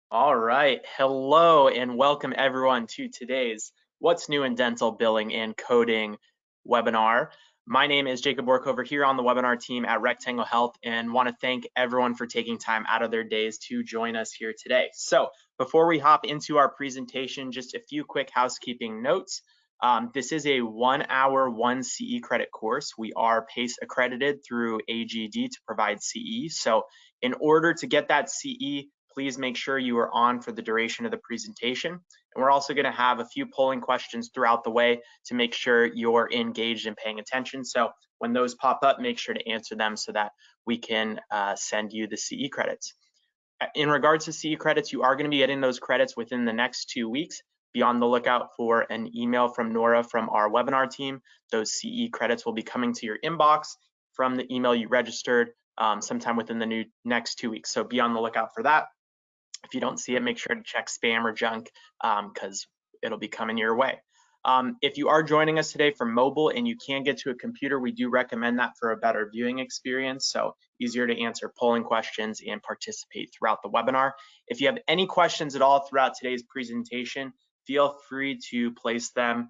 All right. Hello and welcome everyone to today's What's New in Dental Billing and Coding webinar. My name is Jacob Workover here on the webinar team at Rectangle Health and want to thank everyone for taking time out of their days to join us here today. So before we hop into our presentation, just a few quick housekeeping notes. This is a 1 hour, 1 CE credit course. We are PACE accredited through AGD to provide CE. So in order to get that CE, please make sure you are on for the duration of the presentation. And we're also going to have a few polling questions throughout the way to make sure you're engaged and paying attention. So when those pop up, make sure to answer them so that we can send you the CE credits. In regards to CE credits, you are going to be getting those credits within the next 2 weeks. Be on the lookout for an email from Nora from our webinar team. Those CE credits will be coming to your inbox from the email you registered sometime within the next 2 weeks. So be on the lookout for that. If you don't see it, make sure to check spam or junk because it'll be coming your way. If you are joining us today from mobile and you can't get to a computer, we do recommend that for a better viewing experience. So easier to answer polling questions and participate throughout the webinar. If you have any questions at all throughout today's presentation, feel free to place them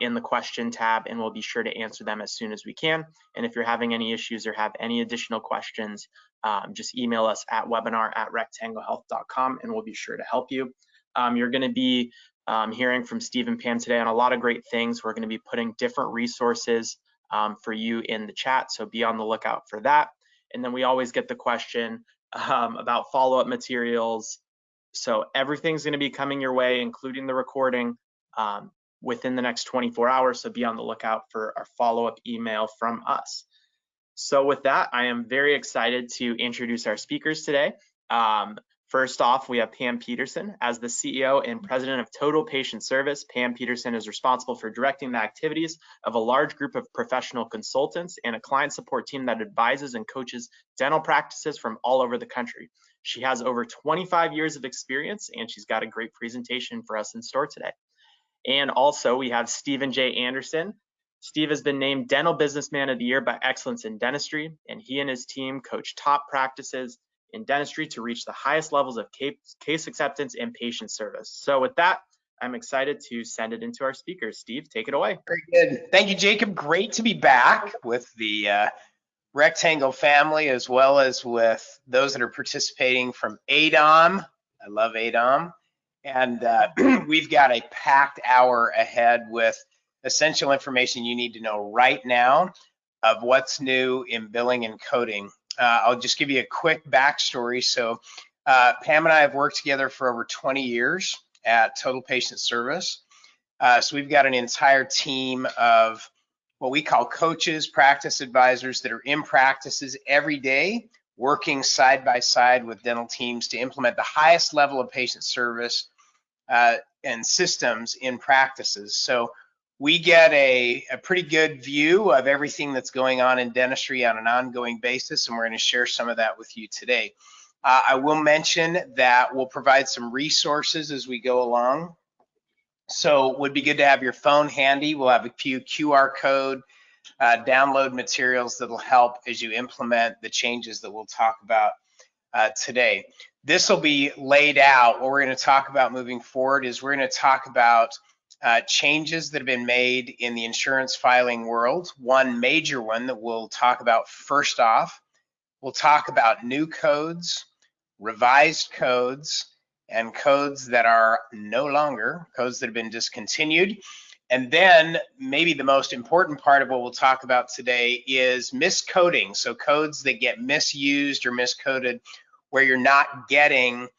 in the question tab and we'll be sure to answer them as soon as we can. And if you're having any issues or have any additional questions, just email us at webinar@rectanglehealth.com and we'll be sure to help you. You're going to be hearing from Steve and Pam today on a lot of great things. We're going to be putting different resources for you in the chat, so be on the lookout for that. And then we always get the question about follow-up materials. So everything's going to be coming your way, including the recording, within the next 24 hours. So be on the lookout for our follow-up email from us. So with that, I am very excited to introduce our speakers today. First off, we have Pam Peterson. As the CEO and President of Total Patient Service, Pam Peterson is responsible for directing the activities of a large group of professional consultants and a client support team that advises and coaches dental practices from all over the country. She has over 25 years of experience, and she's got a great presentation for us in store today. And also, we have Stephen J. Anderson. Steve has been named Dental Businessman of the Year by Excellence in Dentistry, and he and his team coach top practices in dentistry to reach the highest levels of case acceptance and patient service. So with that, I'm excited to send it into our speakers. Steve, take it away. Very good. Thank you, Jacob. Great to be back with the Rectangle family, as well as with those that are participating from ADOM. I love ADOM. And we've got a packed hour ahead with essential information you need to know right now of what's new in billing and coding. I'll just give you a quick backstory. So Pam and I have worked together for over 20 years at Total Patient Service. So we've got an entire team of what we call coaches, practice advisors that are in practices every day, working side by side with dental teams to implement the highest level of patient service and systems in practices. So we get a pretty good view of everything that's going on in dentistry on an ongoing basis, and we're going to share some of that with you today. I will mention that we'll provide some resources as we go along. So it would be good to have your phone handy. We'll have a few QR code download materials that'll help as you implement the changes that we'll talk about today. This will be laid out. What we're going to talk about moving forward is we're going to talk about changes that have been made in the insurance filing world. One major one that we'll talk about first off, we'll talk about new codes, revised codes, and codes that are no longer, codes that have been discontinued. And then maybe the most important part of what we'll talk about today is miscoding. So codes that get misused or miscoded where you're not getting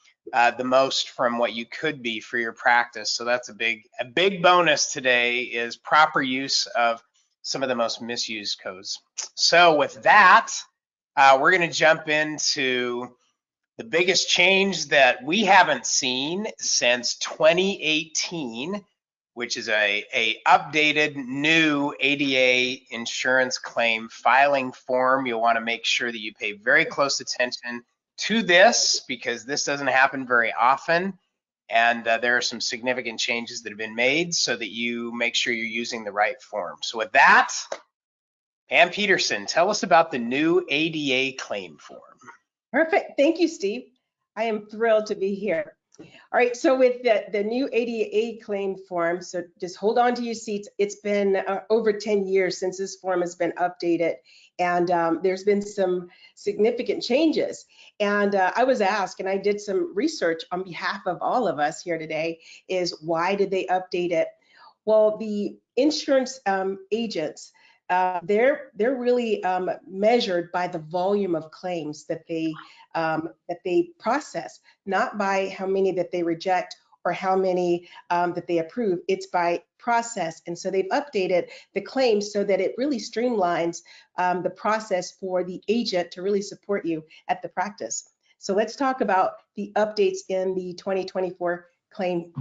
the most from what you could be for your practice. So that's a big bonus today is proper use of some of the most misused codes. So with that, we're going to jump into the biggest change that we haven't seen since 2018, which is a updated new ADA insurance claim filing form. You'll want to make sure that you pay very close attention to this because this doesn't happen very often. And there are some significant changes that have been made so that you make sure you're using the right form. So with that, Pam Peterson, tell us about the new ADA claim form. Perfect. Thank you, Steve. I am thrilled to be here. All right, so with the new ADA claim form, so just hold on to your seats. It's been over 10 years since this form has been updated, and there's been some significant changes. And I was asked, and I did some research on behalf of all of us here today, is why did they update it? Well, the insurance agents, they're really measured by the volume of claims that they process, not by how many that they reject or how many that they approve. It's by process. And so they've updated the claims so that it really streamlines the process for the agent to really support you at the practice. So let's talk about the updates in the 2024 claim.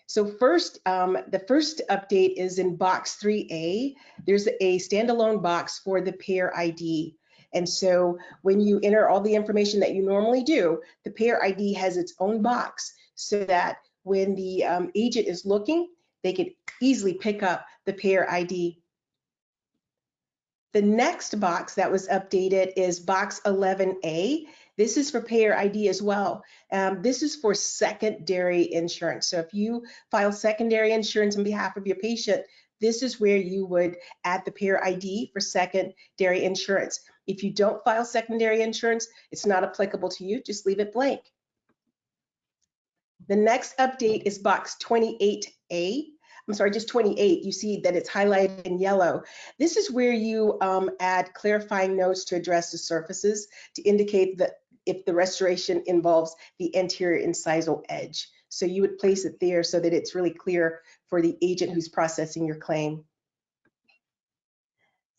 So first, the first update is in box 3A. There's a standalone box for the payer ID. And so when you enter all the information that you normally do, the payer ID has its own box so that when the agent is looking, they can easily pick up the payer ID. The next box that was updated is box 11A. This is for payer ID as well. This is for secondary insurance. So if you file secondary insurance on behalf of your patient, this is where you would add the payer ID for secondary insurance. If you don't file secondary insurance, it's not applicable to you. Just leave it blank. The next update is box 28A. I'm sorry, just 28. You see that it's highlighted in yellow. This is where you add clarifying notes to address the surfaces to indicate that if the restoration involves the anterior incisal edge. So you would place it there so that it's really clear for the agent who's processing your claim.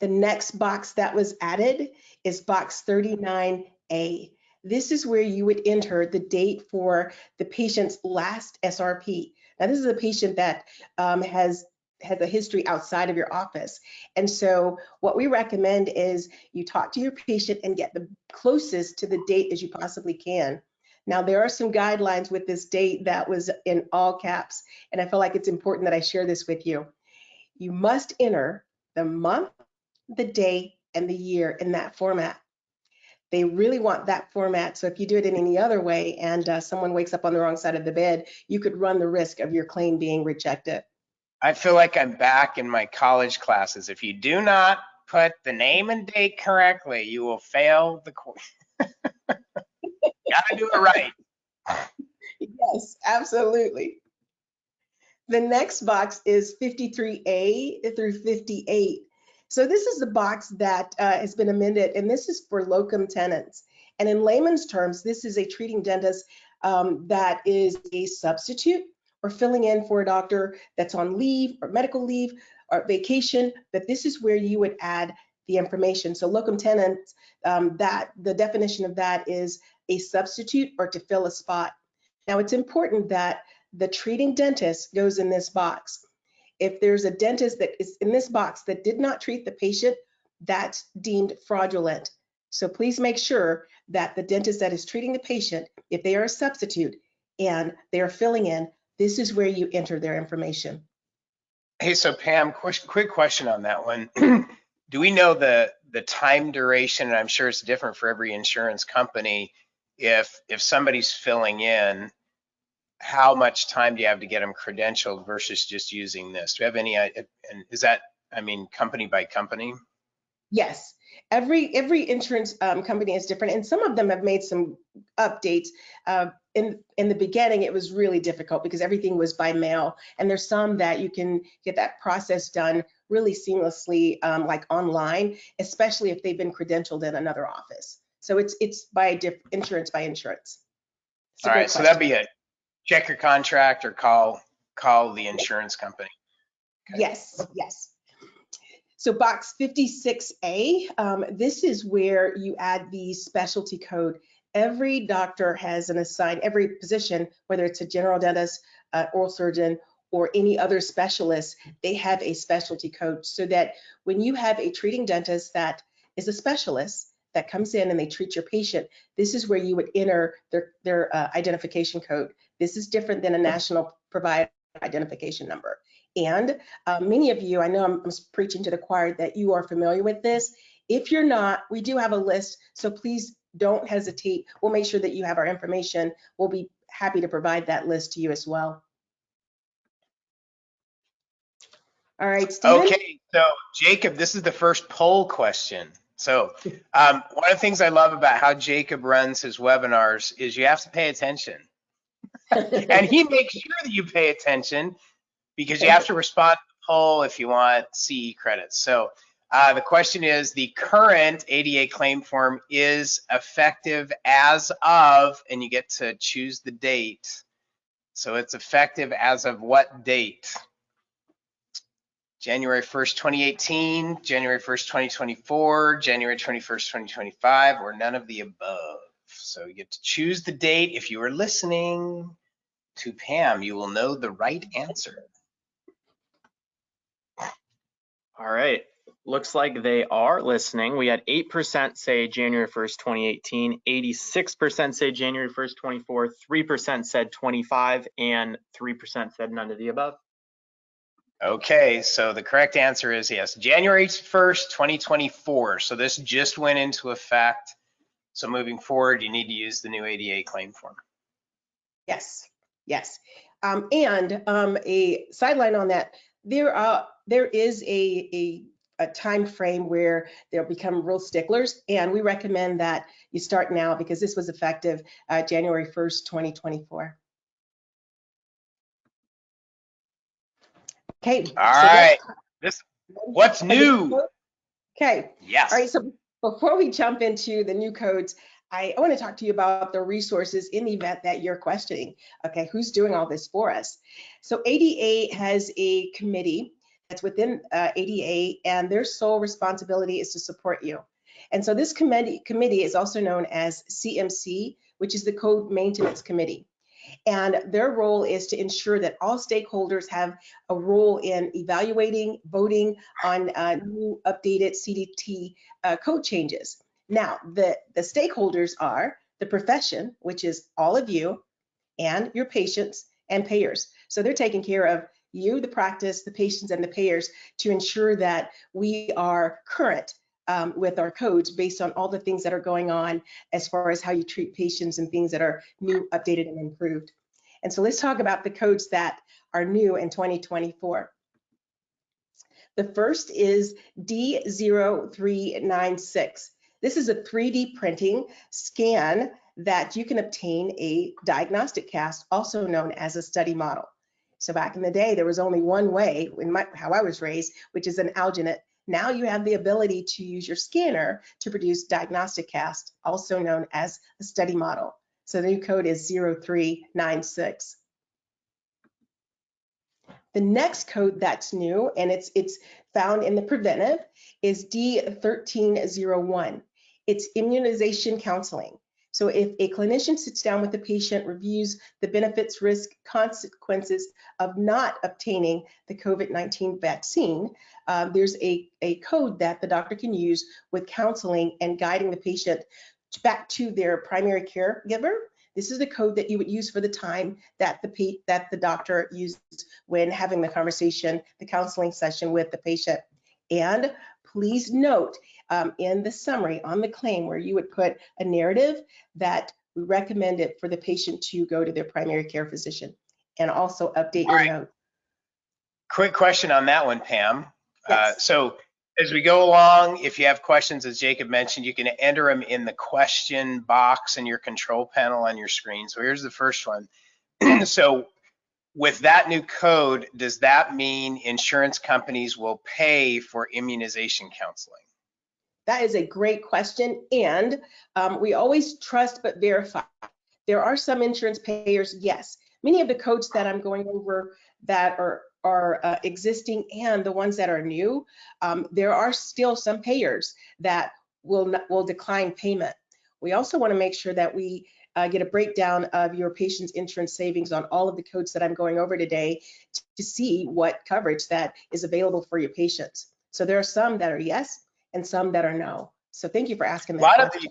The next box that was added is box 39A. This is where you would enter the date for the patient's last SRP. Now, this is a patient that has a history outside of your office. And so what we recommend is you talk to your patient and get the closest to the date as you possibly can. Now, there are some guidelines with this date that was in all caps, and I feel like it's important that I share this with you. You must enter the month, the day, and the year in that format. They really want that format. So if you do it in any other way and someone wakes up on the wrong side of the bed, you could run the risk of your claim being rejected. I feel like I'm back in my college classes. If you do not put the name and date correctly, you will fail the course. Gotta do it right. Yes, absolutely. The next box is 53A through 58. So this is the box that has been amended, and this is for locum tenens. And in layman's terms, this is a treating dentist that is a substitute or filling in for a doctor that's on leave or medical leave or vacation, but this is where you would add the information. So locum tenens, that the definition of that is a substitute or to fill a spot. Now it's important that the treating dentist goes in this box. If there's a dentist that is in this box that did not treat the patient, that's deemed fraudulent. So please make sure that the dentist that is treating the patient, if they are a substitute and they are filling in, this is where you enter their information. Hey, so Pam, quick question on that one. Do we know the time duration? And I'm sure it's different for every insurance company. If somebody's filling in, how much time do you have to get them credentialed versus just using this? Do you have any, and is that, I mean, company by company? Yes, every insurance company is different, and some of them have made some updates. In the beginning, it was really difficult because everything was by mail, and there's some that you can get that process done really seamlessly, like online, especially if they've been credentialed in another office. So it's by insurance by insurance. All right, so that'd be it. Check your contract or call the insurance company. Okay. Yes, yes. So box 56A, this is where you add the specialty code. Every doctor has an assigned, every position, whether it's a general dentist, oral surgeon, or any other specialist, they have a specialty code so that when you have a treating dentist that is a specialist that comes in and they treat your patient, this is where you would enter their identification code. This is different than a national provider identification number. And many of you, I know I'm preaching to the choir that you are familiar with this. If you're not, we do have a list, so please don't hesitate. We'll make sure that you have our information. We'll be happy to provide that list to you as well. All right, Stephen. Okay, so Jacob, this is the first poll question. So one of the things I love about how Jacob runs his webinars is you have to pay attention. And he makes sure that you pay attention because you have to respond to the poll if you want CE credits. So the question is, the current ADA claim form is effective as of, and you get to choose the date. So it's effective as of what date? January 1st, 2018, January 1st, 2024, January 21st, 2025, or none of the above. So you get to choose the date. If you are listening to Pam, you will know the right answer. All right. Looks like they are listening. We had 8% say January 1st, 2018, 86% say January 1st, 24, 3% said 25, and 3% said none of the above. Okay, so the correct answer is yes, January 1st, 2024. So this just went into effect. So moving forward, you need to use the new ADA claim form. Yes, yes. And a sideline on that, there is a time frame where they'll become real sticklers, and we recommend that you start now because this was effective January 1st, 2024. Okay. All right. What's new? Okay. Yes. All right. So before we jump into the new codes, I want to talk to you about the resources in the event that you're questioning, okay, who's doing all this for us? So ADA has a committee that's within ADA, and their sole responsibility is to support you. And so this committee is also known as CMC, which is the Code Maintenance Committee. And their role is to ensure that all stakeholders have a role in evaluating, voting on new updated CDT code changes. Now, the stakeholders are the profession, which is all of you, and your patients and payers. So they're taking care of you, the practice, the patients, and the payers to ensure that we are current with our codes based on all the things that are going on as far as how you treat patients and things that are new, updated, and improved. And so let's talk about the codes that are new in 2024. The first is D0396. This is a 3D printing scan that you can obtain a diagnostic cast, also known as a study model. So back in the day, there was only one way, how I was raised, which is an alginate. Now you have the ability to use your scanner to produce diagnostic cast, also known as a study model. So the new code is 0396. The next code that's new, and it's found in the preventive, is D1301. It's immunization counseling. So if a clinician sits down with the patient, reviews the benefits, risk, consequences of not obtaining the COVID-19 vaccine, there's a code that the doctor can use with counseling and guiding the patient back to their primary caregiver. This is the code that you would use for the time that the doctor used when having the conversation, the counseling session with the patient. And please note in the summary on the claim where you would put a narrative that we recommend it for the patient to go to their primary care physician, and also update your note. Quick question on that one, Pam. Yes. So as we go along, if you have questions, as Jacob mentioned, you can enter them in the question box in your control panel on your screen. So here's the first one. So with that new code, does that mean insurance companies will pay for immunization counseling? That is a great question, and we always trust but verify. There are some insurance payers, yes. Many of the codes that I'm going over that are existing and the ones that are new, there are still some payers that will decline payment. We also want to make sure that we get a breakdown of your patient's insurance savings on all of the codes that I'm going over today to see what coverage that is available for your patients. So there are some that are yes and some that are no. So thank you for asking that question. A lot of these,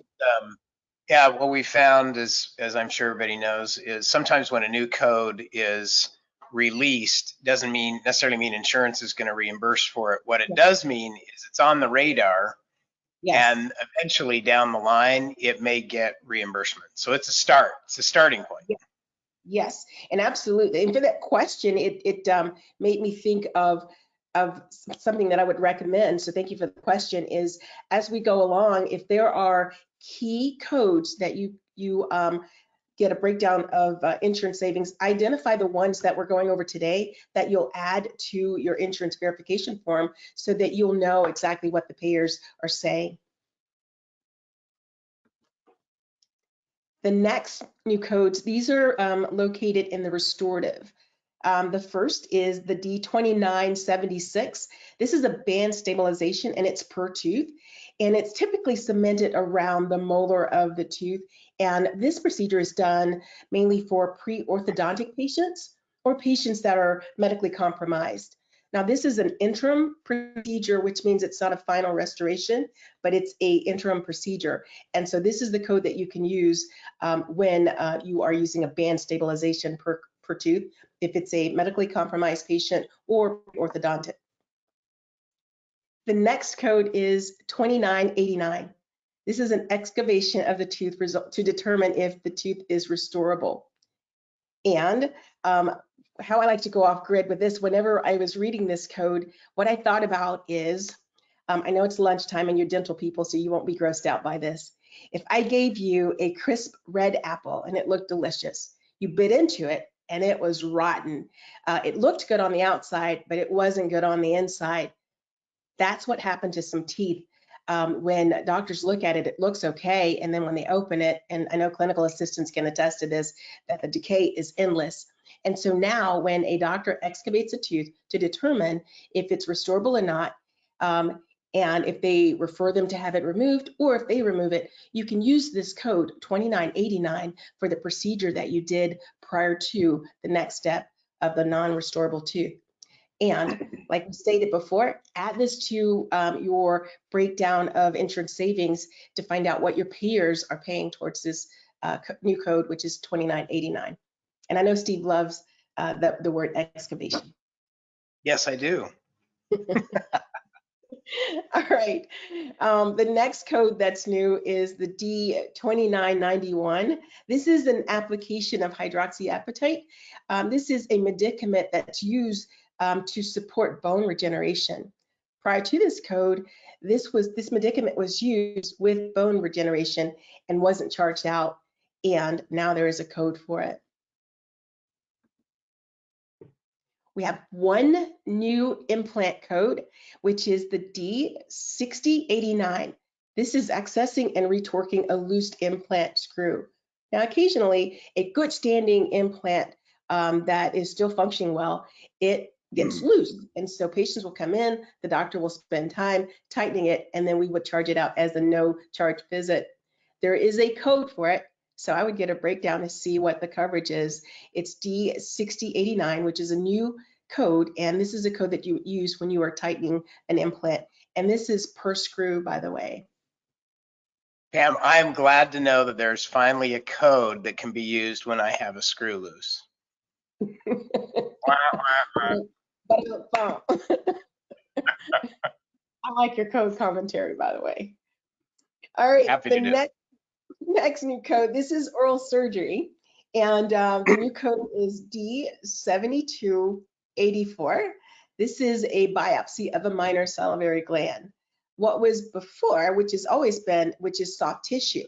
yeah, what we found is, as I'm sure everybody knows, is sometimes when a new code is released, doesn't necessarily mean insurance is going to reimburse for it. What it does mean is it's on the radar, yes, and eventually down the line, it may get reimbursement. So it's a start. It's a starting point. Yeah. Yes, and absolutely. And for that question, it made me think of something that I would recommend. So thank you for the question. Is as we go along, if there are key codes that you get a breakdown of insurance savings, identify the ones that we're going over today that you'll add to your insurance verification form so that you'll know exactly what the payers are saying. The next new codes, these are located in the restorative. The first is the D2976. This is a band stabilization and it's per tooth. And it's typically cemented around the molar of the tooth. And this procedure is done mainly for pre-orthodontic patients or patients that are medically compromised. Now, this is an interim procedure, which means it's not a final restoration, but it's a interim procedure. And so this is the code that you can use when you are using a band stabilization per tooth, if it's a medically compromised patient or orthodontic. The next code is 2989. This is an excavation of the tooth result to determine if the tooth is restorable. And how I like to go off grid with this, whenever I was reading this code, what I thought about is, I know it's lunchtime and you're dental people, so you won't be grossed out by this. If I gave you a crisp red apple and it looked delicious, you bit into it and it was rotten. It looked good on the outside, but it wasn't good on the inside. That's what happened to some teeth. When doctors look at it, it looks okay. And then when they open it, and I know clinical assistants can attest to this, that the decay is endless. And so now when a doctor excavates a tooth to determine if it's restorable or not, and if they refer them to have it removed, or if they remove it, you can use this code 2989 for the procedure that you did prior to the next step of the non-restorable tooth. And like we stated before, add this to your breakdown of insurance savings to find out what your payers are paying towards this new code, which is 2989. And I know Steve loves the word excavation. Yes, I do. All right. The next code that's new is the D2991. This is an application of hydroxyapatite. This is a medicament that's used to support bone regeneration. Prior to this code, this medicament was used with bone regeneration and wasn't charged out, and now there is a code for it. We have one new implant code, which is the D6089. This is accessing and retorquing a loose implant screw. Now, occasionally, a good standing implant that is still functioning well, it gets loose. And so patients will come in, the doctor will spend time tightening it, and then we would charge it out as a no charge visit. There is a code for it. So I would get a breakdown to see what the coverage is. It's D6089, which is a new code, and this is a code that you use when you are tightening an implant. And this is per screw, by the way. Pam, I'm glad to know that there's finally a code that can be used when I have a screw loose. I like your code commentary, by the way. All right, Happy to do it. Next new code, this is oral surgery, and the new code is D7284. This is a biopsy of a minor salivary gland. What was before, which has always been, which is soft tissue.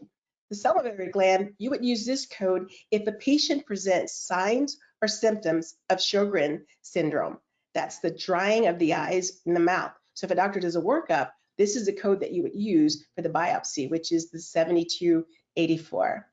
The salivary gland, you would use this code if a patient presents signs or symptoms of Sjogren syndrome. That's the drying of the eyes and the mouth. So if a doctor does a workup, this is the code that you would use for the biopsy, which is the 7284.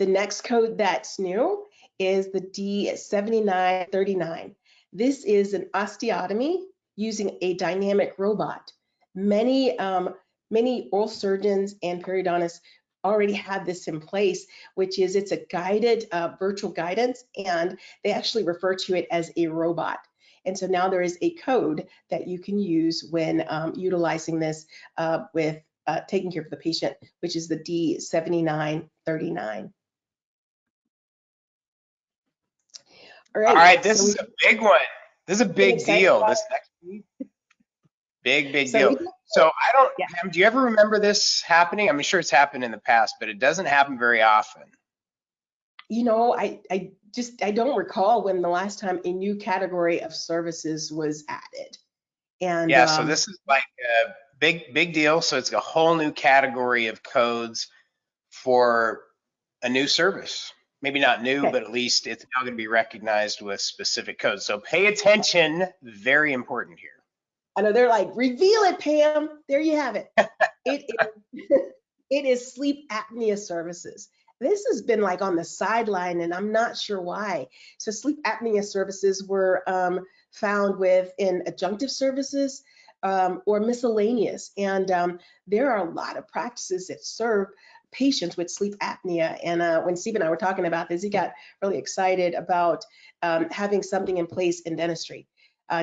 The next code that's new is the D7939. This is an osteotomy using a dynamic robot. Many oral surgeons and periodontists already have this in place, which is it's a guided virtual guidance, and they actually refer to it as a robot. And so now there is a code that you can use when utilizing this with taking care of the patient, which is the D7939. All right, this is a big one. This is a big deal. This next week, big deal. So I don't, Pam, do you ever remember this happening? I'm sure it's happened in the past, but it doesn't happen very often. You know, I don't recall when the last time a new category of services was added. And Yeah, so this is like a big deal. So it's a whole new category of codes for a new service. Maybe not new, okay. but at least it's now going to be recognized with specific codes. So pay attention, very important here. I know they're like, reveal it, Pam. There you have it. It is, it is sleep apnea services. This has been like on the sideline, and I'm not sure why. So sleep apnea services were found within adjunctive services or miscellaneous. And there are a lot of practices that serve patients with sleep apnea. And when Steve and I were talking about this, he got really excited about having something in place in dentistry.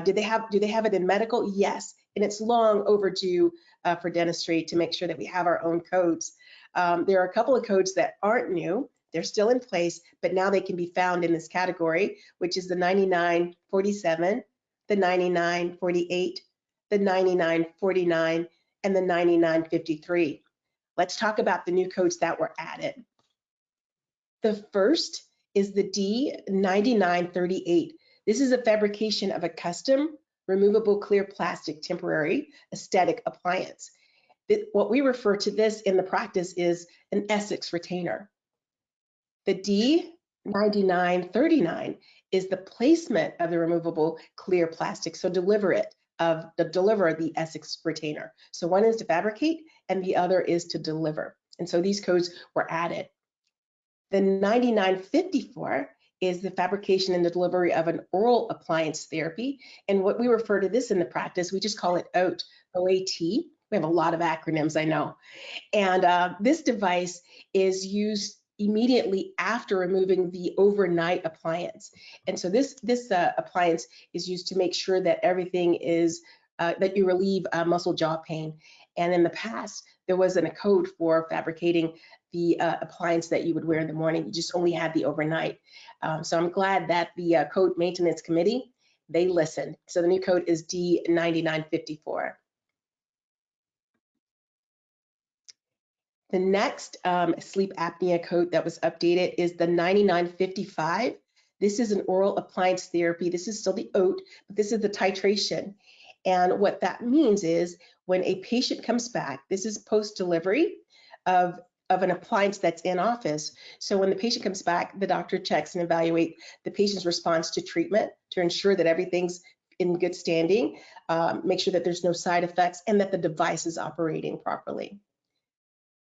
Do they have it in medical? Yes, and it's long overdue for dentistry to make sure that we have our own codes. There are a couple of codes that aren't new. They're still in place, but now they can be found in this category, which is the 9947, the 9948, the 9949, and the 9953. Let's talk about the new codes that were added. The first is the D9938. This is a fabrication of a custom removable clear plastic temporary aesthetic appliance. What we refer to this in the practice is an Essex retainer. The D9939 is the placement of the removable clear plastic, so deliver the Essex retainer. So one is to fabricate and the other is to deliver. And so these codes were added. The 9954 is the fabrication and the delivery of an oral appliance therapy. And what we refer to this in the practice, we just call it OAT, O-A-T. We have a lot of acronyms, I know. And this device is used immediately after removing the overnight appliance. And so this appliance is used to make sure that everything is, that you relieve muscle jaw pain. And in the past, there wasn't a code for fabricating the appliance that you would wear in the morning. You just only had the overnight. So I'm glad that the Code Maintenance Committee, they listened. So the new code is D9954. The next sleep apnea code that was updated is the 9955. This is an oral appliance therapy. This is still the OAT, but this is the titration. And what that means is when a patient comes back, this is post-delivery of an appliance that's in office. So when the patient comes back, the doctor checks and evaluates the patient's response to treatment to ensure that everything's in good standing, make sure that there's no side effects, and that the device is operating properly.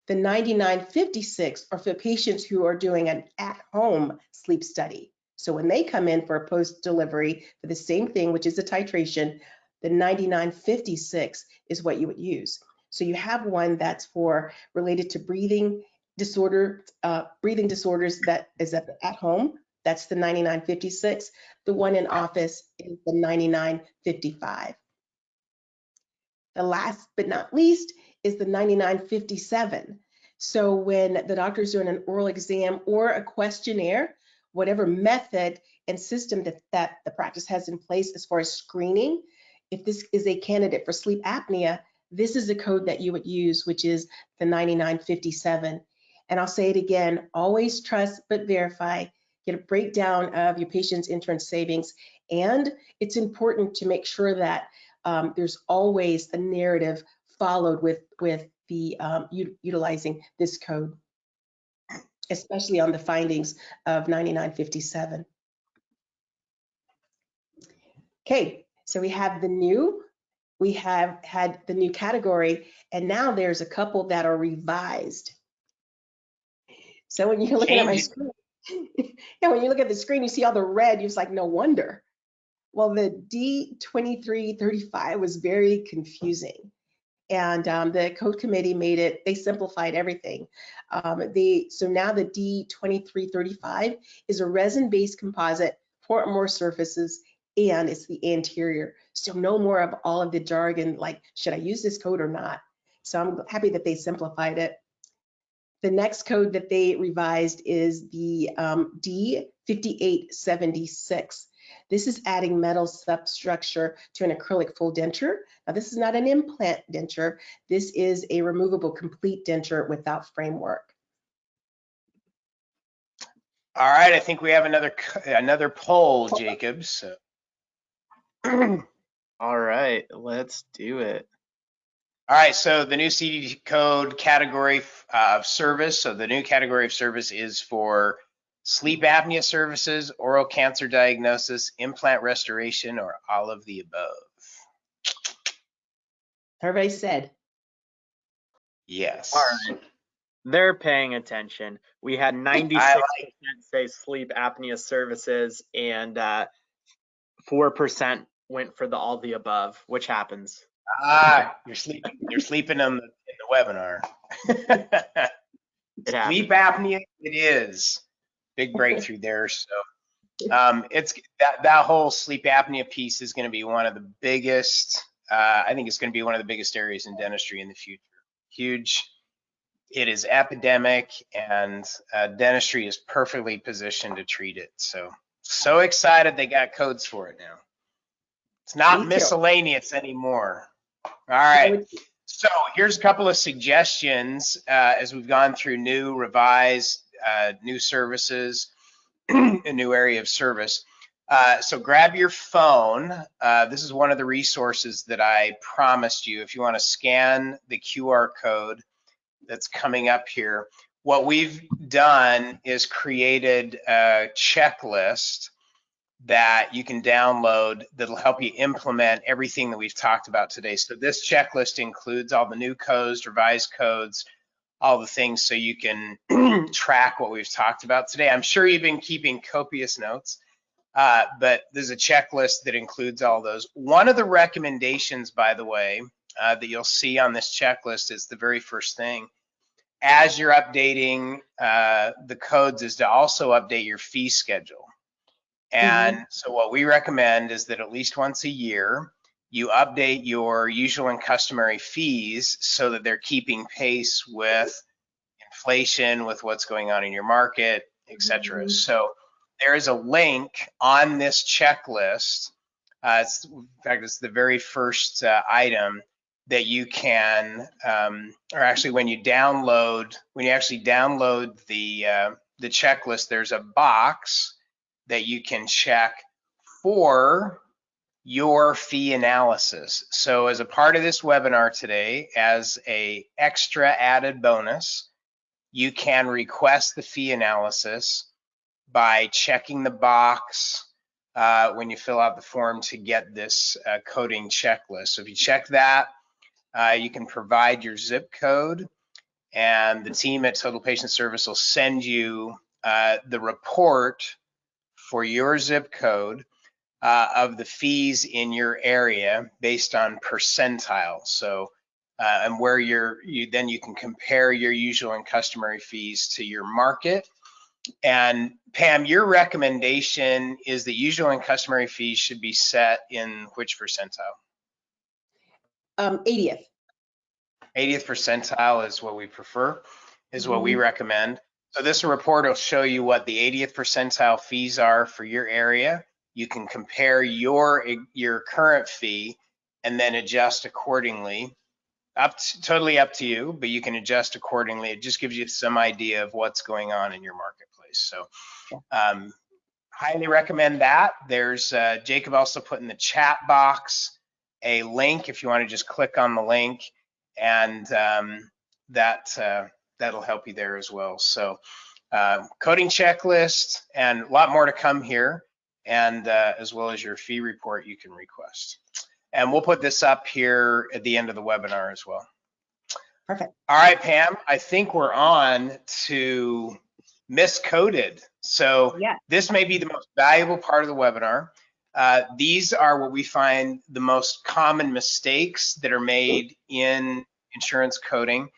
The 9956 are for patients who are doing an at-home sleep study. So when they come in for a post-delivery for the same thing, which is a titration, the 9956 is what you would use. So you have one that's for related to breathing disorders that is at home. That's the 9956. The one in office is the 9955. The last but not least is the 9957. So when the doctor is doing an oral exam or a questionnaire, whatever method and system that the practice has in place as far as screening, if this is a candidate for sleep apnea, this is the code that you would use, which is the 9957. And I'll say it again, always trust but verify. Get a breakdown of your patient's insurance savings. And it's important to make sure that there's always a narrative followed with the utilizing this code, especially on the findings of 9957. Okay, so we have had the new category, and now there's a couple that are revised. So when you're looking at my screen, yeah, when you look at the screen, you see all the red, you're just like, no wonder. Well, the D2335 was very confusing. And the code committee they simplified everything. So now the D2335 is a resin-based composite, 4 or more surfaces, and it's the anterior. So no more of all of the jargon, like, should I use this code or not? So I'm happy that they simplified it. The next code that they revised is the D5876. This is adding metal substructure to an acrylic full denture. Now, this is not an implant denture. This is a removable complete denture without framework. All right, I think we have another poll, Jacob. So. All right, let's do it. All right, so the new CDT code category of service. So the new category of service is for sleep apnea services, oral cancer diagnosis, implant restoration, or all of the above. Everybody said. Yes. All right. They're paying attention. We had 96% say sleep apnea services and 4% went for the all the above, which happens. You're sleeping in the webinar. It happens. Sleep apnea, it is. Big breakthrough there. So it's that whole sleep apnea piece is going to be one of the biggest. I think it's going to be one of the biggest areas in dentistry in the future. Huge. It is epidemic, and dentistry is perfectly positioned to treat it. So excited they got codes for it now. It's not miscellaneous anymore. All right. So here's a couple of suggestions as we've gone through new, revised, new services, a new area of service. So grab your phone. This is one of the resources that I promised you. If you want to scan the QR code that's coming up here, what we've done is created a checklist that you can download that'll help you implement everything that we've talked about today. So this checklist includes all the new codes, revised codes, all the things so you can track what we've talked about today. I'm sure you've been keeping copious notes, but there's a checklist that includes all those. One of the recommendations, by the way, that you'll see on this checklist is the very first thing. As you're updating the codes is to also update your fee schedule. And so what we recommend is that at least once a year, you update your usual and customary fees so that they're keeping pace with inflation, with what's going on in your market, etc. So there is a link on this checklist. In fact, it's the very first item that you can, or actually when you actually download the checklist, there's a box that you can check for your fee analysis. So as a part of this webinar today, as a extra added bonus, you can request the fee analysis by checking the box when you fill out the form to get this coding checklist. So if you check that, you can provide your zip code, and the team at Total Patient Service will send you the report for your zip code of the fees in your area based on percentile. So and where then you can compare your usual and customary fees to your market. And Pam, your recommendation is that usual and customary fees should be set in which percentile? 80th. 80th percentile is what we prefer, is what we recommend. So this report will show you what the 80th percentile fees are for your area. You can compare your current fee and then adjust accordingly. Totally up to you, but you can adjust accordingly. It just gives you some idea of what's going on in your marketplace. So highly recommend that. There's Jacob also put in the chat box a link if you want to just click on the link, and that'll help you there as well. So coding checklist and a lot more to come here, and as well as your fee report you can request. And we'll put this up here at the end of the webinar as well. Perfect. All right, Pam, I think we're on to miscoded. So this may be the most valuable part of the webinar. These are what we find the most common mistakes that are made in insurance coding.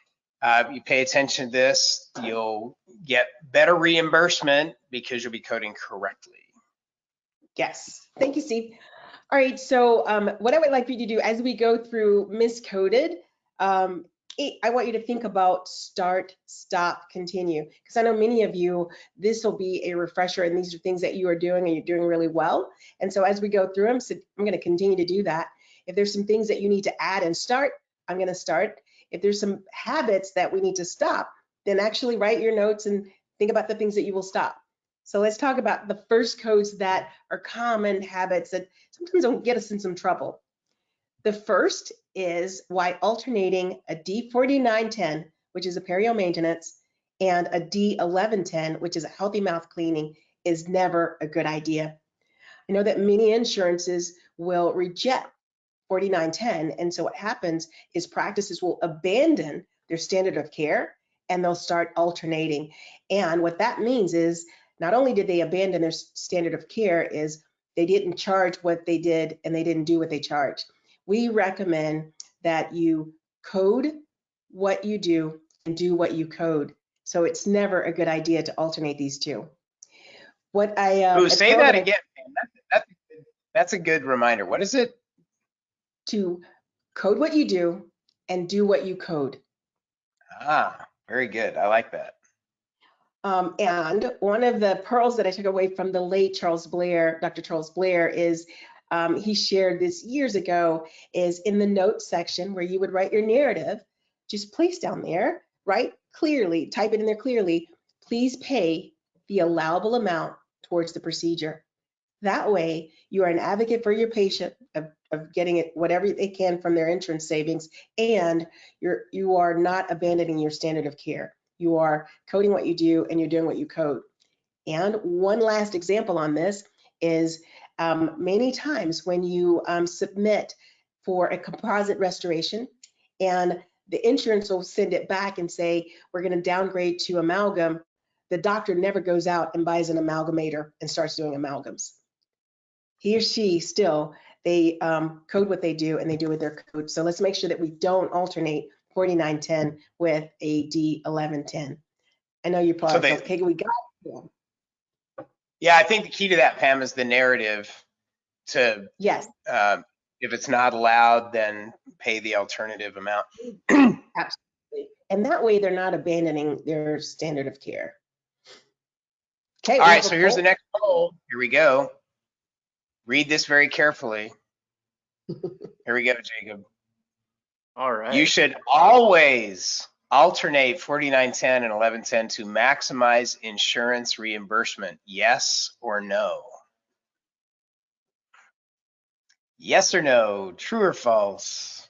You pay attention to this, you'll get better reimbursement because you'll be coding correctly. Yes, thank you, Steve. All right, so what I would like for you to do as we go through miscoded, I want you to think about start, stop, continue, because I know many of you, this will be a refresher, and these are things that you are doing and you're doing really well. And so as we go through them, so I'm going to continue to do that. If there's some things that you need to add and start, I'm going to start. If there's some habits that we need to stop, then actually write your notes and think about the things that you will stop. So let's talk about the first codes that are common habits that sometimes don't get us in some trouble. The first is why alternating a D4910, which is a perio maintenance, and a D1110, which is a healthy mouth cleaning, is never a good idea. I know that many insurances will reject 4910, and so what happens is practices will abandon their standard of care and they'll start alternating. And what that means is not only did they abandon their standard of care, is they didn't charge what they did and they didn't do what they charged. We recommend that you code what you do and do what you code. So it's never a good idea to alternate these two. What I say that again. That's a good reminder. What is it? To code what you do and do what you code. Ah, very good. I like that. And one of the pearls that I took away from the late Charles Blair, Dr. Charles Blair, is he shared this years ago, is in the notes section where you would write your narrative, just place down there, write clearly, type it in there clearly, please pay the allowable amount towards the procedure. That way, you are an advocate for your patient of getting it whatever they can from their insurance savings, and you are not abandoning your standard of care. You are coding what you do and you're doing what you code. And one last example on this is many times when you submit for a composite restoration and the insurance will send it back and say, we're going to downgrade to amalgam, the doctor never goes out and buys an amalgamator and starts doing amalgams. He or she still, they code what they do and they do with their code. So let's make sure that we don't alternate 4910 with a D1110. I know you probably felt, okay, we got it. Yeah, I think the key to that, Pam, is the narrative to, yes. If it's not allowed, then pay the alternative amount. Absolutely. And that way they're not abandoning their standard of care. Okay. All right, so here's the next poll. Here we go. Read this very carefully. Here we go, Jacob. All right. You should always alternate 4910 and 1110 to maximize insurance reimbursement. Yes or no? Yes or no? True or false?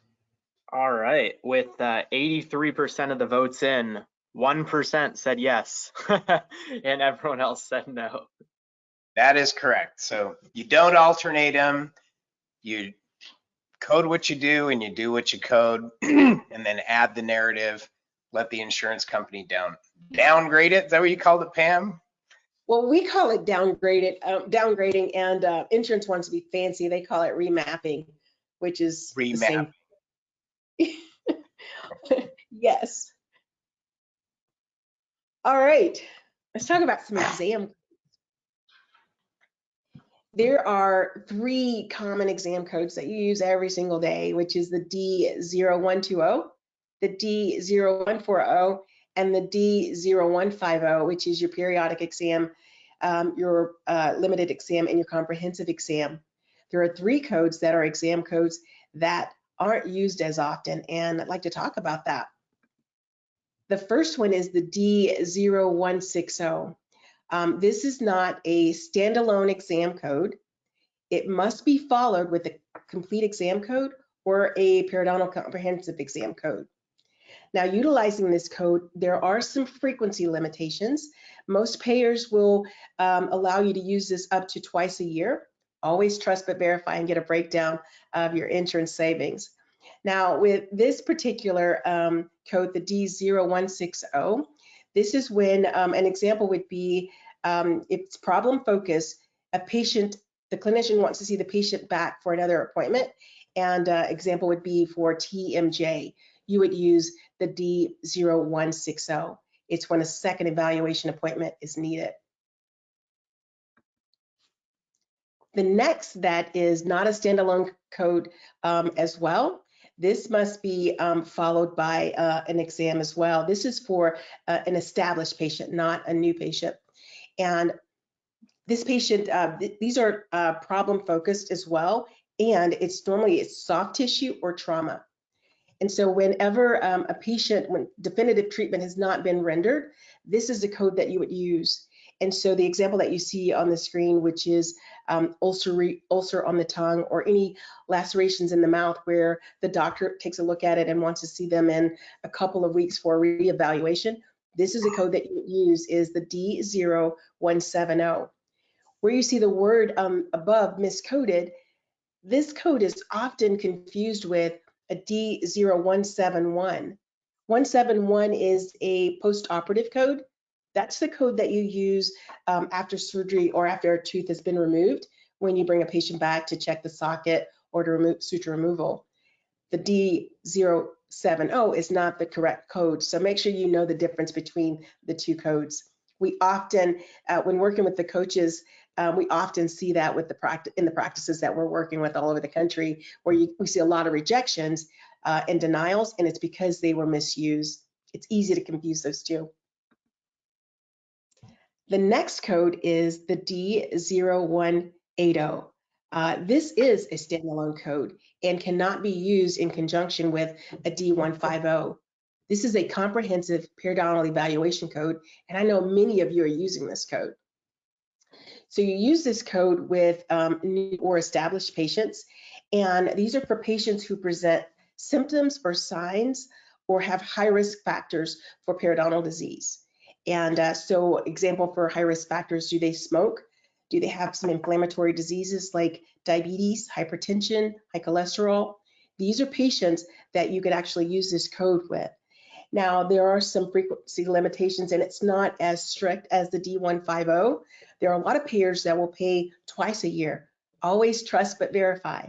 All right. With 83% of the votes in, 1% said yes, and everyone else said no. That is correct. So you don't alternate them. You code what you do and you do what you code, and then add the narrative. Let the insurance company downgrade it. Is that what you called it, Pam? Well, we call it downgrading, and insurance wants to be fancy. They call it remapping, which is remapping. The same. Yes. All right. Let's talk about some exam. There are 3 common exam codes that you use every single day, which is the D0120, the D0140, and the D0150, which is your periodic exam, your limited exam, and your comprehensive exam. There are 3 codes that are exam codes that aren't used as often, and I'd like to talk about that. The first one is the D0160. This is not a standalone exam code. It must be followed with a complete exam code or a periodontal comprehensive exam code. Now, utilizing this code, there are some frequency limitations. Most payers will allow you to use this up to twice a year. Always trust but verify and get a breakdown of your insurance savings. Now, with this particular code, the D0160, this is when an example would be, if it's problem focused, a patient, the clinician wants to see the patient back for another appointment, and example would be for TMJ. You would use the D0160. It's when a second evaluation appointment is needed. The next that is not a standalone code as well. This must be followed by an exam as well. This is for an established patient, not a new patient. And this patient, these are problem focused as well. And it's normally soft tissue or trauma. And so whenever a patient, when definitive treatment has not been rendered, this is the code that you would use. And so the example that you see on the screen, which is ulcer on the tongue or any lacerations in the mouth where the doctor takes a look at it and wants to see them in a couple of weeks for a reevaluation, this is a code that you use, is the D0170. Where you see the word above miscoded, this code is often confused with a D0171. 171 is a post-operative code. That's the code that you use after surgery or after a tooth has been removed when you bring a patient back to check the socket or to remove suture removal. The D070 is not the correct code, so make sure you know the difference between the two codes. We often, when working with the coaches, we often see that with in the practices that we're working with all over the country, where we see a lot of rejections and denials, and it's because they were misused. It's easy to confuse those two. The next code is the D0180. This is a standalone code and cannot be used in conjunction with a D150. This is a comprehensive periodontal evaluation code, and I know many of you are using this code. So you use this code with new or established patients, and these are for patients who present symptoms or signs or have high risk factors for periodontal disease. And so example for high risk factors, do they smoke? Do they have some inflammatory diseases like diabetes, hypertension, high cholesterol? These are patients that you could actually use this code with. Now, there are some frequency limitations, and it's not as strict as the D150. There are a lot of payers that will pay twice a year. Always trust but verify.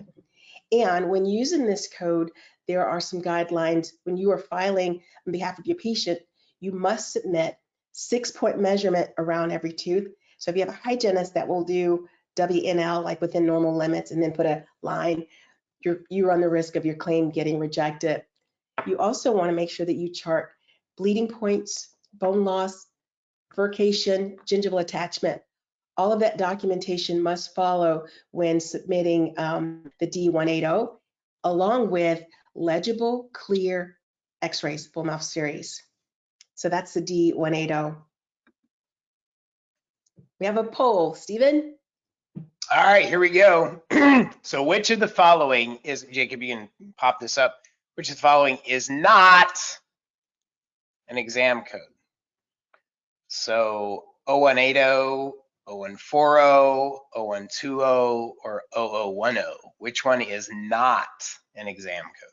And when using this code, there are some guidelines. When you are filing on behalf of your patient, you must submit 6-point measurement around every tooth. So if you have a hygienist that will do WNL, like within normal limits, and then put a line, you run the risk of your claim getting rejected. You also want to make sure that you chart bleeding points, bone loss, furcation, gingival attachment. All of that documentation must follow when submitting the D180, along with legible, clear x-rays, full mouth series. So that's the D180. We have a poll. Stephen? All right, here we go. So which of the following is, Jacob, you can pop this up, which of the following is not an exam code? So 0180, 0140, 0120, or 0010. Which one is not an exam code?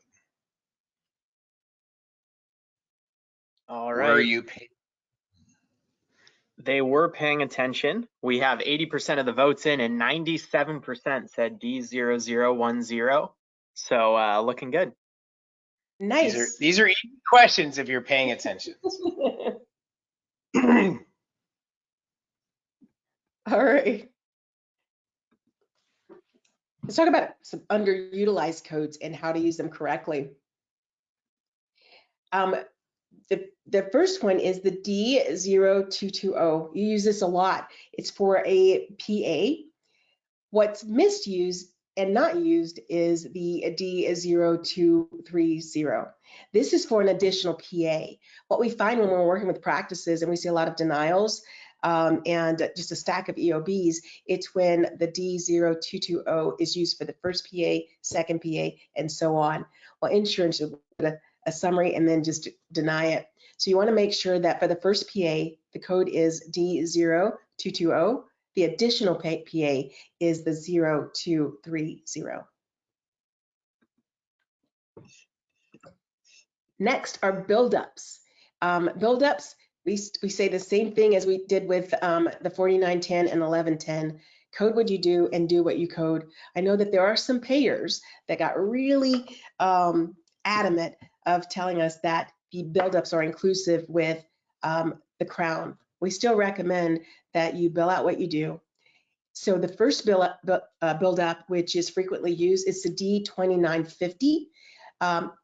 All Were right. you paid? They were paying attention. We have 80% of the votes in, and 97% said D0010. So looking good. Nice. These are easy questions if you're paying attention. All right. Let's talk about some underutilized codes and how to use them correctly. The first one is the D0220. You use this a lot. It's for a PA. What's misused and not used is the D0230. This is for an additional PA. What we find when we're working with practices and we see a lot of denials and just a stack of EOBs, it's when the D0220 is used for the first PA, second PA, and so on. Well, insurance will put a summary and then just deny it. So you want to make sure that for the first PA, the code is D0220. The additional PA is the 0230. Next are buildups. Buildups, we say the same thing as we did with the 4910 and 1110. Code what you do and do what you code. I know that there are some payers that got really adamant of telling us that the buildups are inclusive with the crown. We still recommend that you bill out what you do. So the first build up, which is frequently used, is the D2950.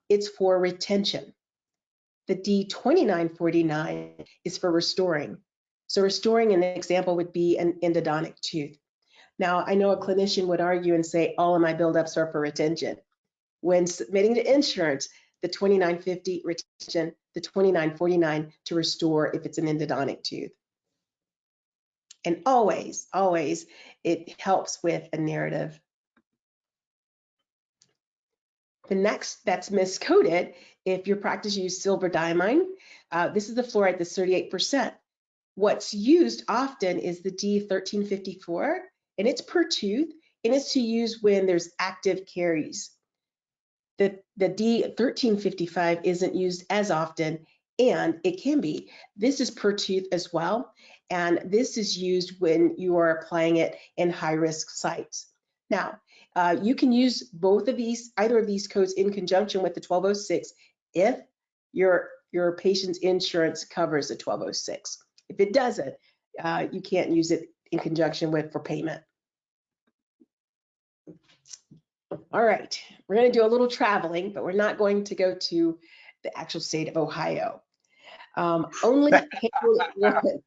It's for retention. The D2949 is for restoring. So restoring, an example would be an endodontic tooth. Now, I know a clinician would argue and say all of my buildups are for retention. When submitting to insurance, the 2950 retention, the 2949 to restore if it's an endodontic tooth. And always, always, it helps with a narrative. The next that's miscoded, if your practice used silver diamine, this is the fluoride that's 38%. What's used often is the D1354, and it's per tooth, and it's to use when there's active caries. The D1355 isn't used as often, and it can be. This is per tooth as well, and this is used when you are applying it in high-risk sites. Now, you can use both of these, either of these codes in conjunction with the 1206 if your patient's insurance covers the 1206. If it doesn't, you can't use it in conjunction with for payment. All right, we're going to do a little traveling, but we're not going to go to the actual state of Ohio. Only handle it once.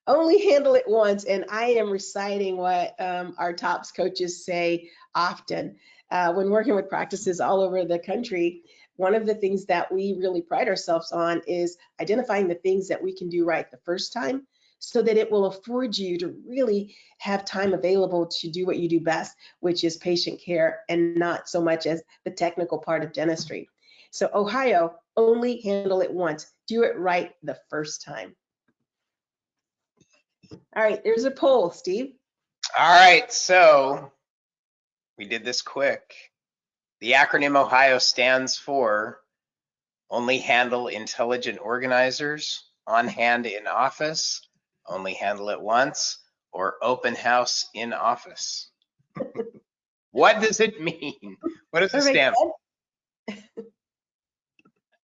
Only handle it once, and I am reciting what our TOPS coaches say often. When working with practices all over the country, one of the things that we really pride ourselves on is identifying the things that we can do right the first time, so that it will afford you to really have time available to do what you do best, which is patient care, and not so much as the technical part of dentistry. So Ohio, only handle it once. Do it right the first time. All right, there's a poll, Steve. All right, so we did this quick. The acronym OHIO stands for Only Handle Intelligent Organizers, On Hand in Office, Only Handle It Once, or Open House in Office. What does it mean? What does it stand for?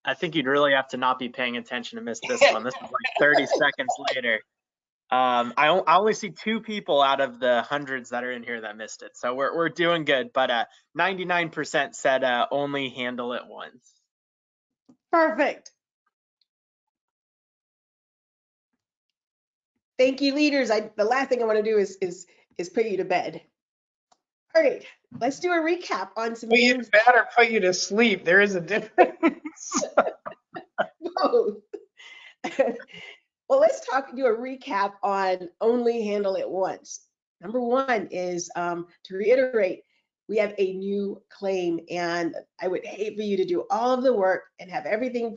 I think you'd really have to not be paying attention to miss this one. This is like 30 seconds later. I only see 2 people out of the hundreds that are in here that missed it. So we're doing good, but 99% said only handle it once. Perfect. Thank you, leaders. The last thing I want to do is put you to bed. All right, let's do a recap on some Put you things. to bed or put you to sleep. There is a difference. Both. Well, let's do a recap on only handle it once. Number one is to reiterate, we have a new claim, and I would hate for you to do all of the work and have everything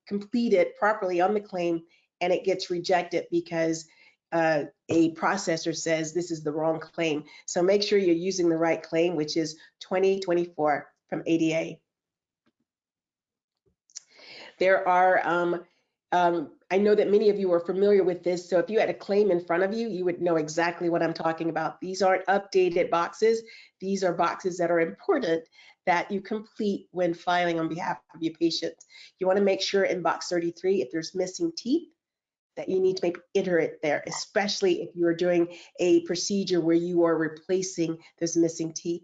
completed properly on the claim, and it gets rejected because a processor says this is the wrong claim. So make sure you're using the right claim, which is 2024 from ADA. There are, I know that many of you are familiar with this, so if you had a claim in front of you, you would know exactly what I'm talking about. These aren't updated boxes. These are boxes that are important that you complete when filing on behalf of your patient. You want to make sure in box 33, if there's missing teeth, that you need to enter it there, especially if you are doing a procedure where you are replacing those missing teeth.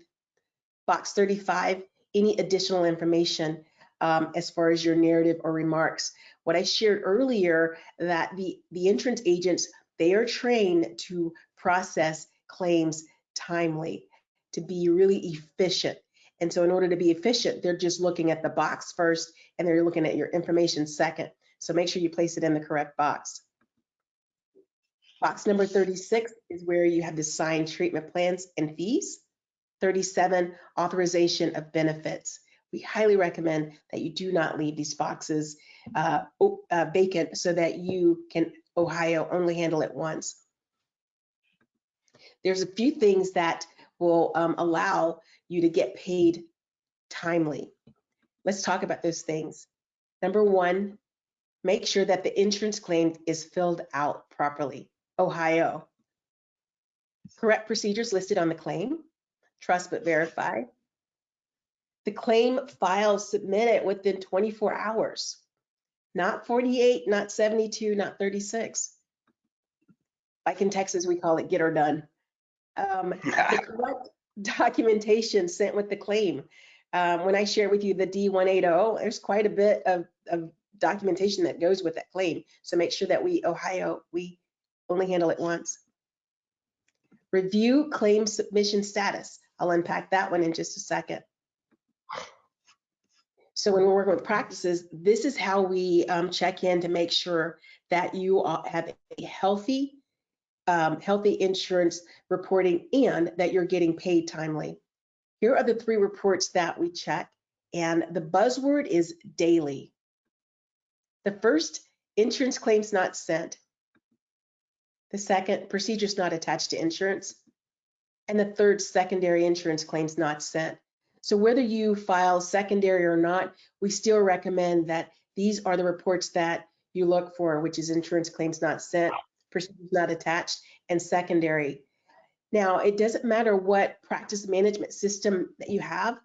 Box 35, any additional information as far as your narrative or remarks. What I shared earlier, that the entrance agents, they are trained to process claims timely, to be really efficient. And so in order to be efficient, they're just looking at the box first, and they're looking at your information second. So make sure you place it in the correct box. Box number 36 is where you have the signed treatment plans and fees. 37, authorization of benefits. We highly recommend that you do not leave these boxes vacant so that you can, Ohio, only handle it once. There's a few things that will allow you to get paid timely. Let's talk about those things. Number one, make sure that the insurance claim is filled out properly. Ohio, correct procedures listed on the claim. Trust but verify. The claim file submitted within 24 hours, not 48, not 72, not 36. Like in Texas, we call it get or done. The correct documentation sent with the claim. When I share with you the D180, there's quite a bit of documentation that goes with that claim. So make sure that Ohio, we only handle it once. Review claim submission status. I'll unpack that one in just a second. So when we're working with practices, this is how we check in to make sure that you have a healthy healthy insurance reporting, and that you're getting paid timely. Here are the 3 reports that we check, and the buzzword is daily. The first, insurance claims not sent. The second, procedures not attached to insurance. And the third, secondary insurance claims not sent. So whether you file secondary or not, we still recommend that these are the reports that you look for, which is insurance claims not sent, procedures not attached, and secondary. Now, it doesn't matter what practice management system that you have.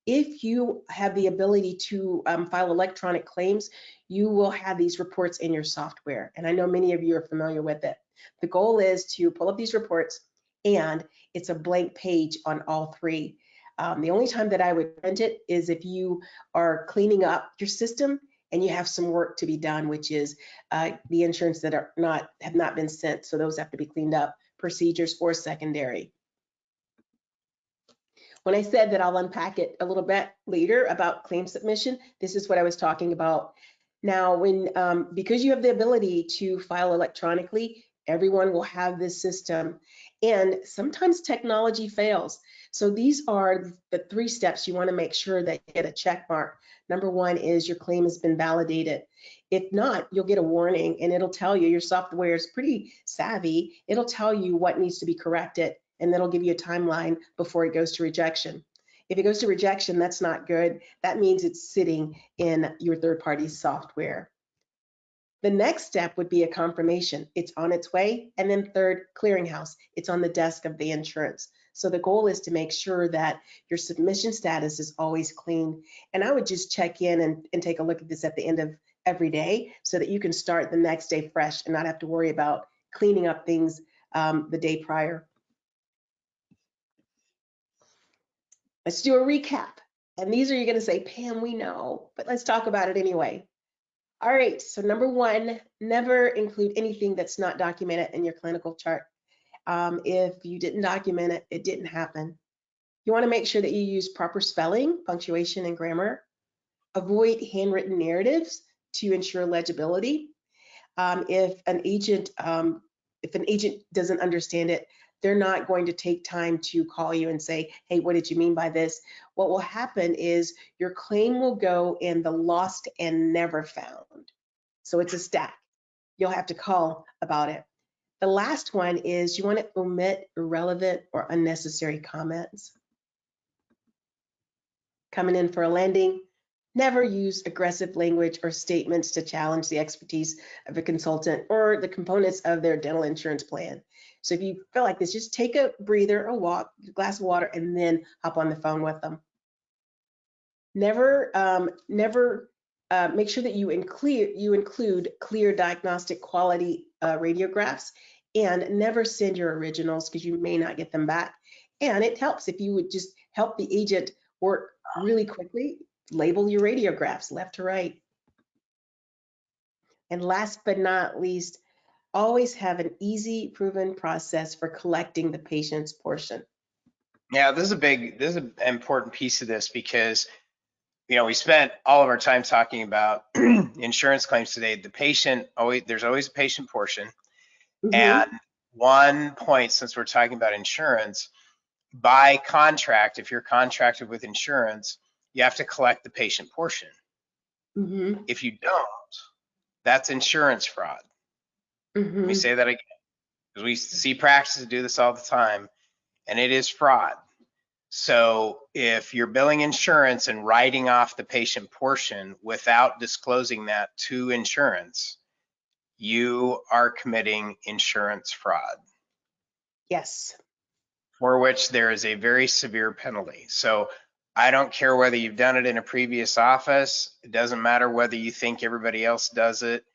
If you have the ability to file electronic claims, you will have these reports in your software. And I know many of you are familiar with it. The goal is to pull up these reports, and it's a blank page on all 3. The only time that I would print it is if you are cleaning up your system and you have some work to be done, which is the insurance that have not been sent. So those have to be cleaned up, procedures or secondary. When I said that I'll unpack it a little bit later about claim submission, this is what I was talking about. Now, because you have the ability to file electronically, everyone will have this system, and sometimes technology fails. So these are the 3 steps you want to make sure that you get a check mark. Number 1 is your claim has been validated. If not, you'll get a warning, and it'll tell you, your software is pretty savvy, it'll tell you what needs to be corrected, and that'll give you a timeline before it goes to rejection. If it goes to rejection, that's not good. That means it's sitting in your third-party software. The next step would be a confirmation. It's on its way. And then third, clearinghouse. It's on the desk of the insurance. So the goal is to make sure that your submission status is always clean. And I would just check in and take a look at this at the end of every day so that you can start the next day fresh and not have to worry about cleaning up things the day prior. Let's do a recap. And these are, you're going to say, Pam, we know, but let's talk about it anyway. All right, so number 1, never include anything that's not documented in your clinical chart. If you didn't document it, it didn't happen. You want to make sure that you use proper spelling, punctuation, and grammar. Avoid handwritten narratives to ensure legibility. If an agent doesn't understand it, they're not going to take time to call you and say, hey, what did you mean by this? What will happen is your claim will go in the lost and never found. So it's a stack. You'll have to call about it. The last one is you want to omit irrelevant or unnecessary comments. Coming in for a landing, never use aggressive language or statements to challenge the expertise of a consultant or the components of their dental insurance plan. So if you feel like this, just take a breather, a walk, a glass of water, and then hop on the phone with them. Never make sure that you include clear diagnostic quality radiographs, and never send your originals because you may not get them back. And it helps if you would just help the agent work really quickly. Label your radiographs left to right. And last but not least, always have an easy, proven process for collecting the patient's portion. Yeah, this is an important piece of this because, we spent all of our time talking about insurance claims today. There's always a patient portion. Mm-hmm. And one point, since we're talking about insurance, by contract, if you're contracted with insurance, you have to collect the patient portion. Mm-hmm. If you don't, that's insurance fraud. Mm-hmm. Let me say that again, because we see practices do this all the time, and it is fraud. So if you're billing insurance and writing off the patient portion without disclosing that to insurance, you are committing insurance fraud. Yes. For which there is a very severe penalty. So I don't care whether you've done it in a previous office. It doesn't matter whether you think everybody else does it.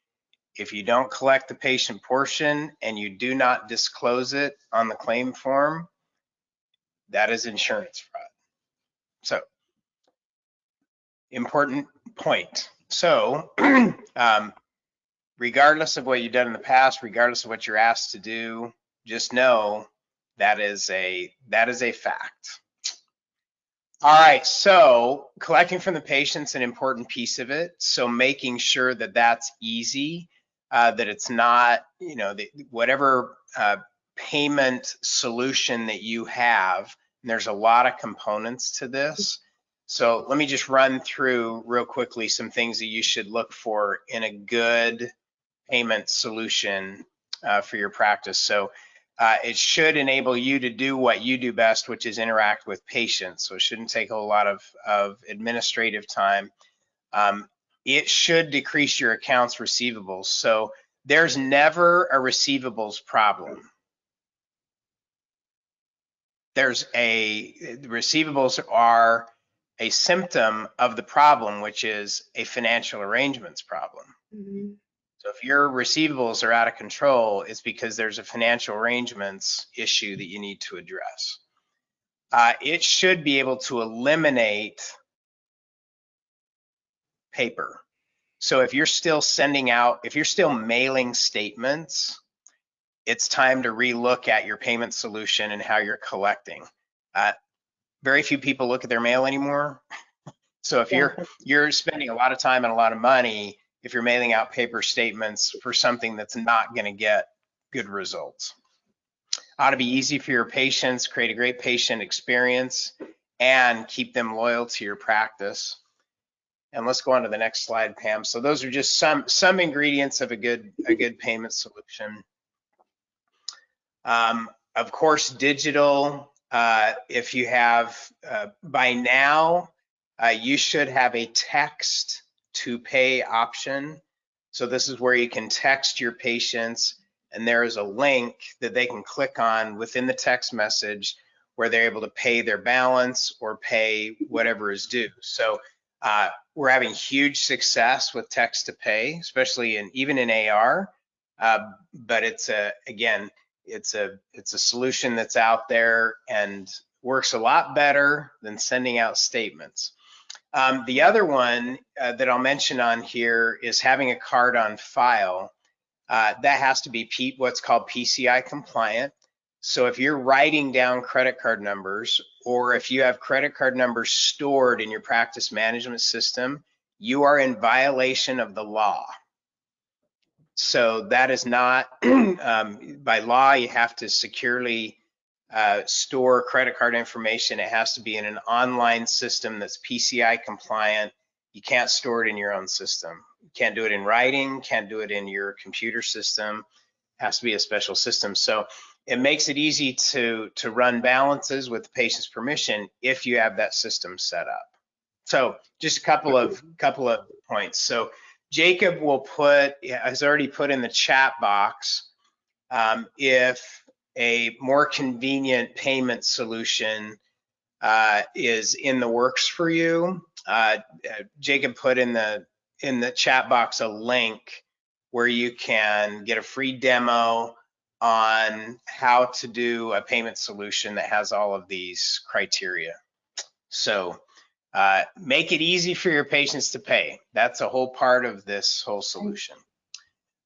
If you don't collect the patient portion and you do not disclose it on the claim form, that is insurance fraud. So, important point. So, regardless of what you've done in the past, regardless of what you're asked to do, just know that is a fact. All right, so collecting from the patient's an important piece of it. So making sure that that's easy, that it's not, whatever payment solution that you have. And there's a lot of components to this. So let me just run through real quickly some things that you should look for in a good payment solution for your practice. So it should enable you to do what you do best, which is interact with patients. So it shouldn't take a whole lot of administrative time. It should decrease your accounts receivables. So there's never a receivables problem. The receivables are a symptom of the problem, which is a financial arrangements problem. Mm-hmm. So if your receivables are out of control, it's because there's a financial arrangements issue that you need to address. It should be able to eliminate paper. So if you're still mailing statements, it's time to relook at your payment solution and how you're collecting. Very few people look at their mail anymore. So if you're spending a lot of time and a lot of money, if you're mailing out paper statements for something that's not going to get good results. Ought to be easy for your patients, create a great patient experience, and keep them loyal to your practice. And let's go on to the next slide, Pam. So those are just some ingredients of a good payment solution. Of course, digital. If you have by now, you should have a text to pay option. So this is where you can text your patients, and there is a link that they can click on within the text message where they're able to pay their balance or pay whatever is due. So we're having huge success with text to pay, especially even in AR. But it's a solution that's out there and works a lot better than sending out statements. The other one that I'll mention on here is having a card on file. That has to be what's called PCI compliant. So if you're writing down credit card numbers, or if you have credit card numbers stored in your practice management system, you are in violation of the law. So that is not, by law, you have to securely store credit card information. It has to be in an online system that's PCI compliant. You can't store it in your own system. You can't do it in writing, can't do it in your computer system. It has to be a special system. So it makes it easy to run balances with the patient's permission if you have that system set up. So just a couple of points. So Jacob has already put in the chat box if a more convenient payment solution is in the works for you. Jacob put in the chat box a link where you can get a free demo on how to do a payment solution that has all of these criteria. So make it easy for your patients to pay. That's a whole part of this whole solution.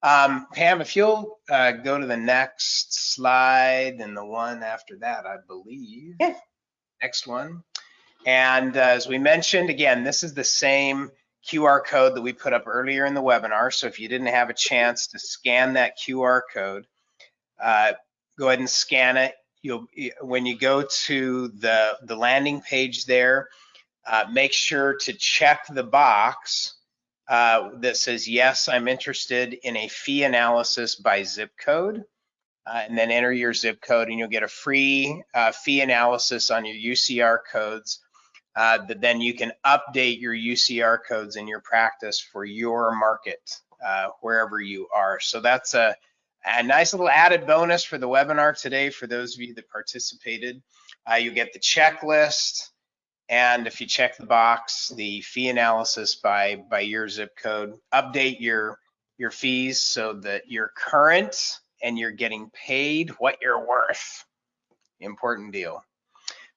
Pam, if you'll go to the next slide and the one after that, I believe. Yeah. Next one. And as we mentioned, again, this is the same QR code that we put up earlier in the webinar. So if you didn't have a chance to scan that QR code, go ahead and scan it. When you go to the landing page there, make sure to check the box that says, yes, I'm interested in a fee analysis by zip code, and then enter your zip code and you'll get a free fee analysis on your UCR codes that then you can update your UCR codes in your practice for your market, wherever you are. So that's a nice little added bonus for the webinar today for those of you that participated. You get the checklist, and if you check the box, the fee analysis by your zip code, update your fees so that you're current and you're getting paid what you're worth. Important deal.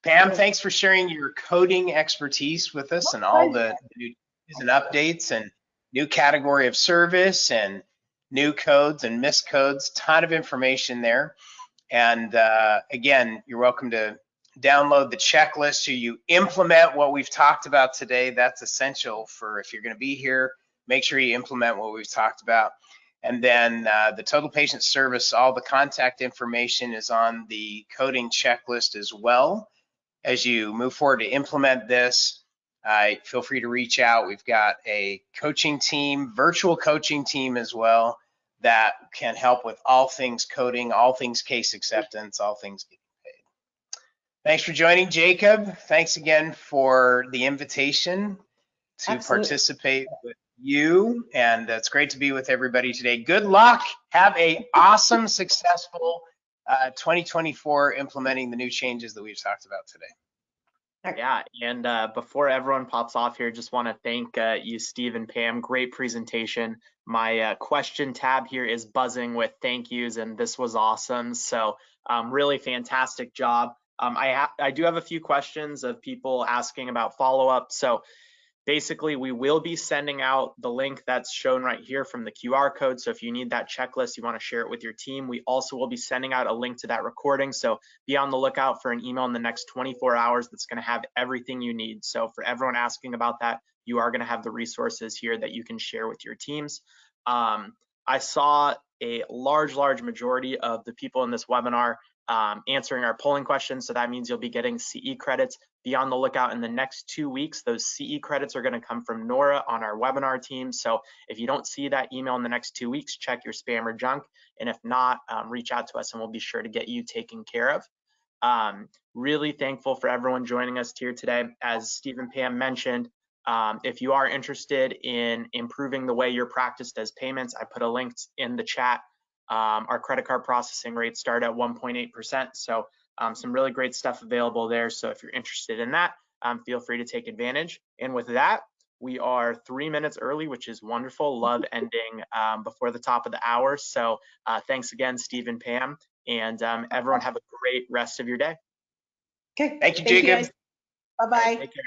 Pam, thanks for sharing your coding expertise with us and all the new and updates and new category of service and new codes and miscodes. Ton of information there. And again, you're welcome to download the checklist so you implement what we've talked about today. That's essential for if you're going to be here, make sure you implement what we've talked about. And then the total patient service, all the contact information is on the coding checklist as well. As you move forward to implement this, feel free to reach out. We've got a coaching team, virtual coaching team as well, that can help with all things coding, all things case acceptance, all things getting paid. Thanks for joining, Jacob. Thanks again for the invitation to Absolutely. participate with you, and it's great to be with everybody today. Good luck. Have a awesome, successful 2024 implementing the new changes that we've talked about today. Yeah, and before everyone pops off here, just want to thank you, Steve and Pam. Great presentation. My question tab here is buzzing with thank yous, and this was awesome. So really fantastic job. I do have a few questions of people asking about follow-up. So basically, we will be sending out the link that's shown right here from the QR code. So if you need that checklist, you want to share it with your team. We also will be sending out a link to that recording. So be on the lookout for an email in the next 24 hours that's going to have everything you need. So for everyone asking about that, you are going to have the resources here that you can share with your teams. I saw a large majority of the people in this webinar answering our polling questions. So that means you'll be getting CE credits. Be on the lookout in the next 2 weeks. Those CE credits are going to come from Nora on our webinar team. So if you don't see that email in the next 2 weeks, check your spam or junk. And if not, reach out to us and we'll be sure to get you taken care of. Really thankful for everyone joining us here today. As Steve and Pam mentioned, if you are interested in improving the way your practice does payments, I put a link in the chat. Our credit card processing rates start at 1.8%. So some really great stuff available there. So if you're interested in that, feel free to take advantage. And with that, we are 3 minutes early, which is wonderful. Love ending before the top of the hour. So thanks again, Steve and Pam. And everyone have a great rest of your day. Okay. Thank you, Jacob. Bye-bye. Take care.